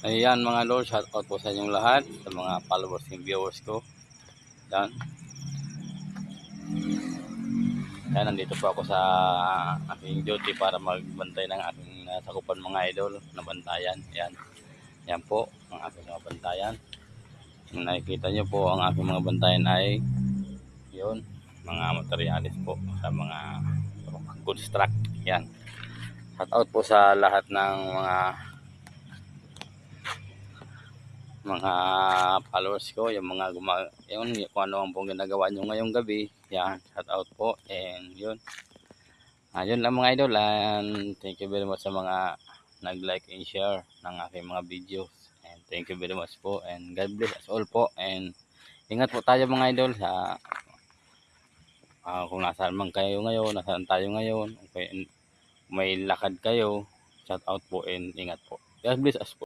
Ayan mga lord, shout out po sa inyong lahat, sa mga followers and viewers ko. Yan. Yan, nandito po ako sa aking duty para magbantay ng aking nasakupan mga idol na bantayan. Yan. Yan po ang aking mga bantayan. Kung nakikita nyo po, ang aking mga bantayan ay yun, mga materialis po sa mga construct. Yan. Shout out po sa lahat ng mga followers ko, yung mga yun, kung ano ang pong ginagawa nyo ngayong gabi. Yan, shout out po. And yun, yun lang mga idol, and thank you very much sa mga nag-like and share ng aking mga videos. And thank you very much po, and God bless us all po. And ingat po tayo mga idol sa kung nasaan man kayo ngayon, nasaan tayo ngayon, okay, may lakad kayo, shout out po and ingat po. God bless us po.